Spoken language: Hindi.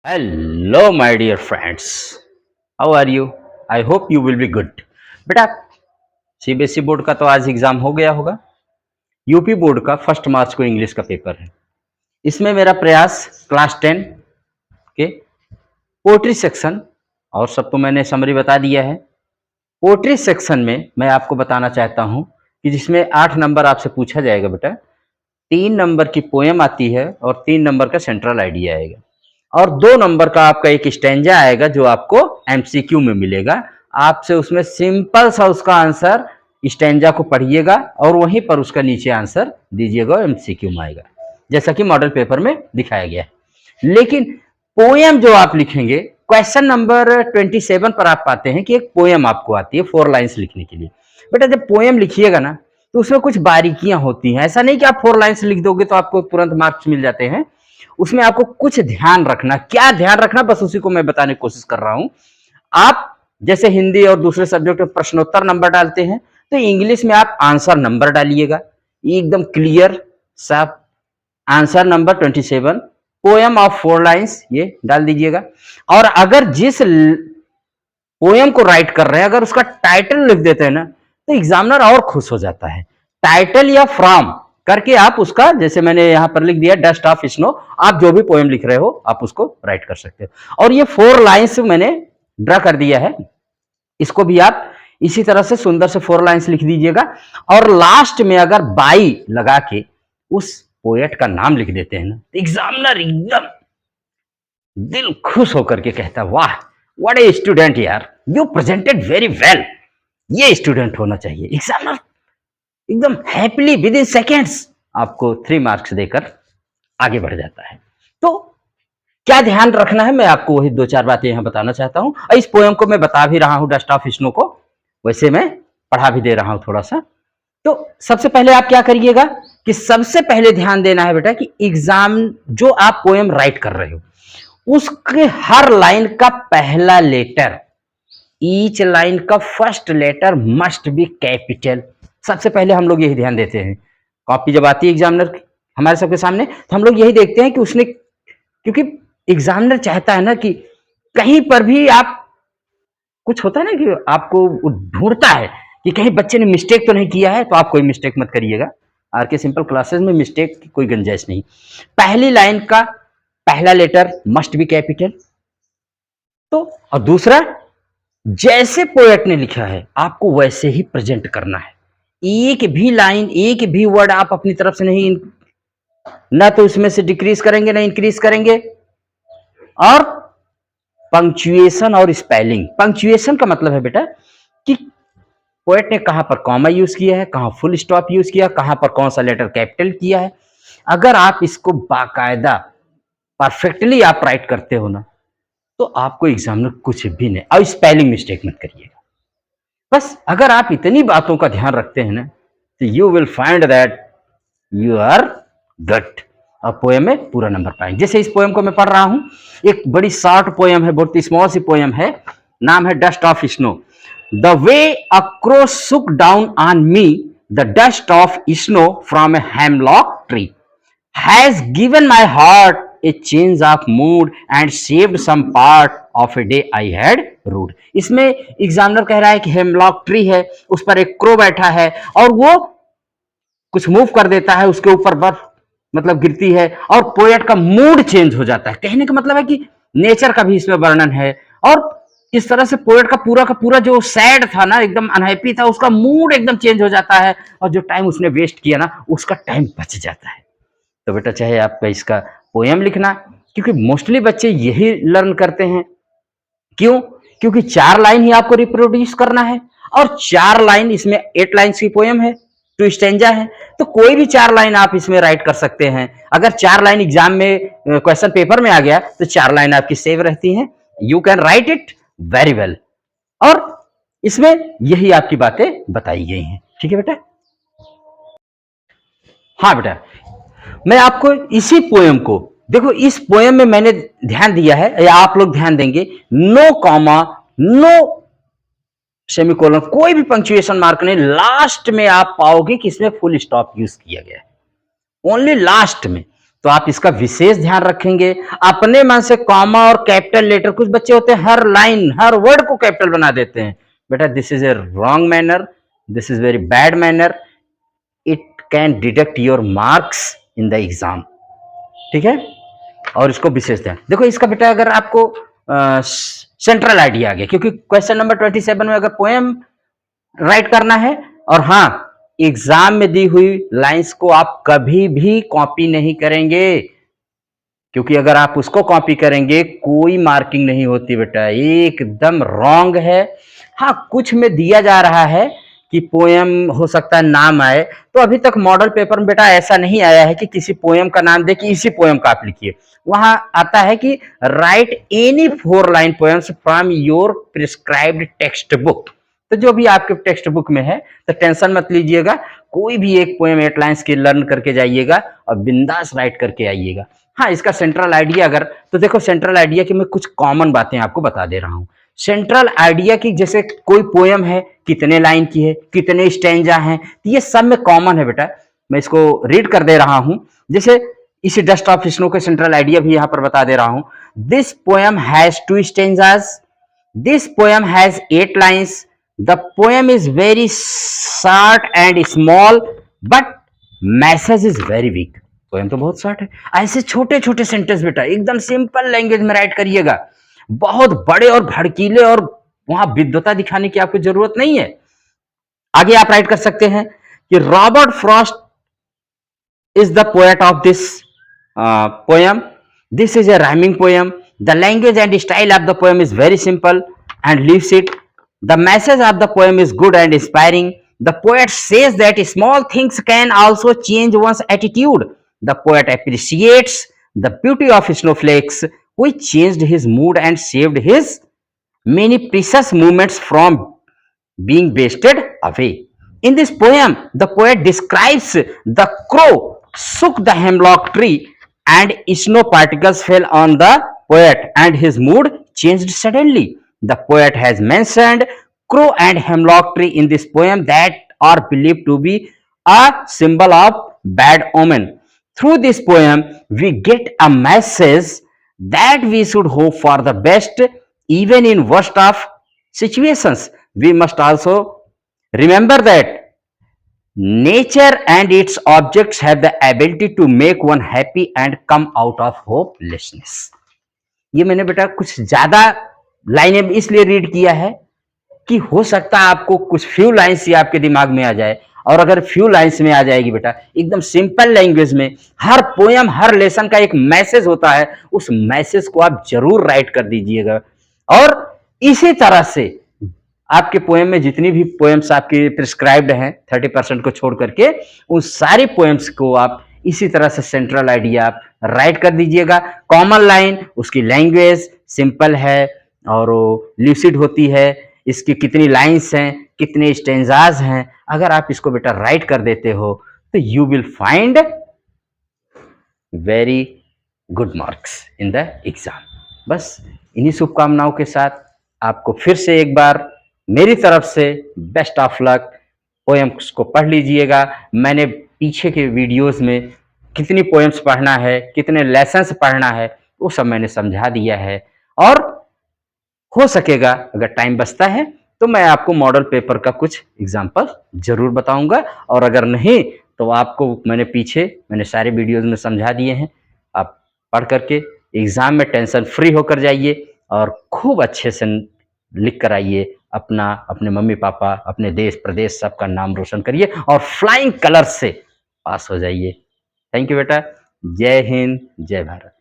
Hello, my dear friends. How are you? I hope you will be good. बेटा सीबीएसई बोर्ड का तो आज एग्जाम हो गया होगा। यूपी बोर्ड का 1 मार्च को इंग्लिश का पेपर है। इसमें मेरा प्रयास क्लास 10 के पोएट्री सेक्शन और सब तो मैंने समरी बता दिया है। पोएट्री सेक्शन में मैं आपको बताना चाहता हूँ कि जिसमें 8 नंबर आपसे पूछा जाएगा बेटा। 3 नंबर की पोएम आती है और 3 नंबर का सेंट्रल आइडिया आएगा और 2 नंबर का आपका एक स्टैंजा आएगा जो आपको एमसीक्यू में मिलेगा। आपसे उसमें सिंपल सा उसका आंसर स्टैंजा को पढ़िएगा और वहीं पर उसका नीचे आंसर दीजिएगा, एमसीक्यू में आएगा जैसा कि मॉडल पेपर में दिखाया गया है। लेकिन पोएम जो आप लिखेंगे, क्वेश्चन नंबर 27 पर आप पाते हैं कि एक पोएम आपको आती है 4 लाइन्स लिखने के लिए। बेटा जब पोएम लिखिएगा ना तो उसमें कुछ बारीकियां होती हैं। ऐसा नहीं कि आप 4 लाइन्स लिख दोगे तो आपको तुरंत मार्क्स मिल जाते हैं। उसमें आपको कुछ ध्यान रखना, क्या ध्यान रखना, बस उसी को मैं बताने की कोशिश कर रहा हूं। आप जैसे हिंदी और दूसरे सब्जेक्ट में प्रश्नोत्तर नंबर डालते हैं तो इंग्लिश में आप आंसर नंबर डालिएगा, एकदम क्लियर साफ answer number 27 poem of 4 lines ये डाल दीजिएगा। और अगर जिस पोएम को राइट कर रहे हैं अगर उसका टाइटल लिख देते हैं ना तो एग्जामिनर और खुश हो जाता है। टाइटल या फ्रॉम करके आप उसका, जैसे मैंने यहां पर लिख दिया डस्ट ऑफ स्नो, आप जो भी पोएम लिख रहे हो आप उसको राइट कर सकते हो। और ये 4 लाइन्स मैंने ड्रा कर दिया है, इसको भी आप इसी तरह से सुंदर से 4 लाइन्स लिख दीजिएगा। और लास्ट में अगर बाई लगा के उस पोएट का नाम लिख देते हैं ना तो एग्जामिनर एकदम दिल खुश होकर के कहता वाह व्हाट ए स्टूडेंट यार, यू प्रेजेंटेड वेरी वेल। ये स्टूडेंट होना चाहिए। एग्जामिनर एकदम हैप्पीली विद इन सेकेंड्स आपको 3 मार्क्स देकर आगे बढ़ जाता है। तो क्या ध्यान रखना है मैं आपको वही 2-4 बातें यहां बताना चाहता हूं। और इस पोएम को मैं बता भी रहा हूं, डस्ट ऑफ स्नो को वैसे मैं पढ़ा भी दे रहा हूं थोड़ा सा। तो सबसे पहले आप क्या करिएगा कि सबसे पहले ध्यान देना है बेटा कि एग्जाम जो आप पोएम राइट कर रहे हो उसके हर लाइन का पहला लेटर, ईच लाइन का first letter must be capital. सबसे पहले हम लोग यही ध्यान देते हैं। कॉपी जब आती है एग्जामिनर हमारे सबके सामने तो हम लोग यही देखते हैं कि उसने, क्योंकि एग्जामिनर चाहता है ना कि कहीं पर भी आप, कुछ होता है ना कि आपको ढूंढता है कि कहीं बच्चे ने मिस्टेक तो नहीं किया है, तो आप कोई मिस्टेक मत करिएगा। आर के सिंपल क्लासेस में मिस्टेक की कोई गुंजाइश नहीं। पहली लाइन का पहला लेटर मस्ट बी कैपिटल। तो और दूसरा, जैसे पोएट ने लिखा है आपको वैसे ही प्रेजेंट करना है। एक भी लाइन, एक भी वर्ड आप अपनी तरफ से नहीं, ना तो उसमें से डिक्रीज करेंगे ना इंक्रीज करेंगे। और पंक्चुएशन और स्पेलिंग, पंक्चुएशन का मतलब है बेटा कि पोएट ने कहां पर कॉमा यूज किया है, कहां फुल स्टॉप यूज किया, कहां पर कौन सा लेटर कैपिटल किया है। अगर आप इसको बाकायदा परफेक्टली आप राइट करते हो ना तो आपको एग्जामिनर कुछ भी नहीं, और स्पेलिंग मिस्टेक मत करिएगा। बस अगर आप इतनी बातों का ध्यान रखते हैं ना तो you will find that you are good और पोएम में पूरा नंबर पाएंगे। जैसे इस पोएम को मैं पढ़ रहा हूं, एक बड़ी शॉर्ट पोएम है, बहुत स्मॉल सी पोएम है, नाम है dust of snow. The way a crow shook down on me the dust of snow from a hemlock tree has given my heart a change of mood and saved some part of a day I had rued। इसमें एग्जामिनर कह रहा है कि हेमलॉक ट्री है, उस पर एक क्रो बैठा है और वो कुछ मूव कर देता है, उसके ऊपर बर्फ मतलब गिरती है और पोएट का मूड चेंज हो जाता है। कहने का मतलब है कि नेचर का भी इसमें वर्णन है और इस तरह से पोएट का पूरा जो सैड था ना, एकदम अनहैप्पी था, उसका मूड एकदम चेंज हो जाता है और जो टाइम उसने वेस्ट किया ना उसका टाइम बच जाता है। तो बेटा चाहे आपका इसका पोएम लिखना, क्योंकि मोस्टली बच्चे यही लर्न करते हैं। क्यों? क्योंकि 4 लाइन ही आपको रिप्रोड्यूस करना है और 4 लाइन इसमें 8 लाइन्स की पोएम है, 2 स्टेंजा है, तो कोई भी 4 लाइन आप इसमें राइट कर सकते हैं। अगर 4 लाइन एग्जाम में क्वेश्चन पेपर में आ गया तो 4 लाइन आपकी सेव रहती हैं, you can write it very well. और इसमें यही आपकी बातें बताई गई हैं। ठीक है बेटा? हाँ बेटा, मैं आपको इसी पोएम को, देखो इस पोएम में मैंने ध्यान दिया है या आप लोग ध्यान देंगे, नो कॉमा, नो सेमीकोलन, कोई भी पंक्चुएशन मार्क नहीं। लास्ट में आप पाओगे कि इसमें फुल स्टॉप यूज किया गया है, ओनली लास्ट में। तो आप इसका विशेष ध्यान रखेंगे। अपने मन से कॉमा और कैपिटल लेटर, कुछ बच्चे होते हैं हर लाइन हर वर्ड को कैपिटल बना देते हैं। बेटा this is A wrong manner, this is very bad manner, it can deduct your marks in the exam. ठीक है, और इसको विशेष ध्यान देखो। इसका बेटा अगर आपको सेंट्रल आइडिया आ गया, क्योंकि क्वेश्चन नंबर 27 में अगर पोएम राइट करना है, और हाँ एग्जाम में दी हुई लाइंस को आप कभी भी कॉपी नहीं करेंगे, क्योंकि अगर आप उसको कॉपी करेंगे कोई मार्किंग नहीं होती बेटा, एकदम रॉन्ग है। हाँ कुछ में दिया जा रहा है कि पोएम हो सकता है नाम आए, तो अभी तक मॉडल पेपर में बेटा ऐसा नहीं आया है कि किसी पोएम का नाम दे कि इसी पोएम का आप लिखिए। वहां आता है कि right any 4 line poems from your prescribed text book. तो जो भी आपके टेक्स्ट बुक में है तो टेंशन मत लीजिएगा, कोई भी एक पोएम 8 लाइन्स की लर्न करके जाइएगा और बिंदास राइट करके आइएगा। हाँ इसका सेंट्रल आइडिया अगर, तो देखो सेंट्रल आइडिया की मैं कुछ कॉमन बातें आपको बता दे रहा हूं। सेंट्रल आइडिया की जैसे कोई पोएम है कितने लाइन की है, कितने स्टैंजा हैं, तो ये सब में कॉमन है बेटा। मैं इसको रीड कर दे रहा हूं, जैसे इसी डस्ट ऑफ स्नो के सेंट्रल आइडिया भी यहां पर बता दे रहा हूं। This poem has 2 stanzas, this poem has 8 lines, the poem is very short and small but message is very weak. Poem तो बहुत शॉर्ट है। ऐसे छोटे छोटे सेंटेंस बेटा एकदम सिंपल लैंग्वेज में राइट करिएगा, बहुत बड़े और भड़कीले और वहां विद्वता दिखाने की आपको जरूरत नहीं है। आगे आप राइट कर सकते हैं कि Robert Frost is the poet of this poem, this is a rhyming poem, the language and style of the poem is very simple and leaves it, the message of the poem is good and inspiring, the poet says that small things can also change one's attitude, the poet appreciates the beauty of snowflakes which changed his mood and saved his many precious moments from being wasted away. In this poem, the poet describes the crow shook the hemlock tree and snow particles fell on the poet and his mood changed suddenly. The poet has mentioned crow and hemlock tree in this poem that are believed to be a symbol of bad omen. Through this poem, we get a message that we should hope for the best even in worst of situations. We must also remember that nature and its objects have the ability to make one happy and come out of hopelessness. ये मैंने बेटा कुछ ज्यादा लाइनें इसलिए रीड किया है कि हो सकता है आपको कुछ फ्यू लाइन्स ही आपके दिमाग में आ जाए, और अगर फ्यू लाइन्स में आ जाएगी बेटा एकदम सिंपल लैंग्वेज में, हर पोयम हर लेसन का एक मैसेज होता है, उस मैसेज को आप जरूर राइट कर दीजिएगा। और इसी तरह से आपके पोएम में जितनी भी पोएम्स आपकी प्रिस्क्राइब्ड हैं 30% को छोड़ करके, उन सारी पोएम्स को आप इसी तरह से सेंट्रल आइडिया आप राइट कर दीजिएगा। कॉमन लाइन, उसकी लैंग्वेज सिंपल है और ल्यूसिड होती है, इसकी कितनी लाइन्स हैं, कितने स्टेंजाज हैं, अगर आप इसको बेटा राइट कर देते हो तो you will find very good marks in the exam. बस इन्हीं शुभकामनाओं के साथ आपको फिर से एक बार मेरी तरफ से बेस्ट ऑफ लक। पोएम्स को पढ़ लीजिएगा। मैंने पीछे के वीडियोस में कितनी पोएम्स पढ़ना है, कितने लेसन्स पढ़ना है, वो सब मैंने समझा दिया है। और हो सकेगा अगर टाइम बचता है तो मैं आपको मॉडल पेपर का कुछ एग्जाम्पल जरूर बताऊंगा, और अगर नहीं तो आपको मैंने सारे वीडियोस में समझा दिए हैं। आप पढ़ करके एग्जाम में टेंशन फ्री होकर जाइए और खूब अच्छे से लिख कर आइए, अपना, अपने मम्मी पापा, अपने देश प्रदेश सबका नाम रोशन करिए और फ्लाइंग कलर्स से पास हो जाइए। थैंक यू बेटा। जय हिंद, जय भारत।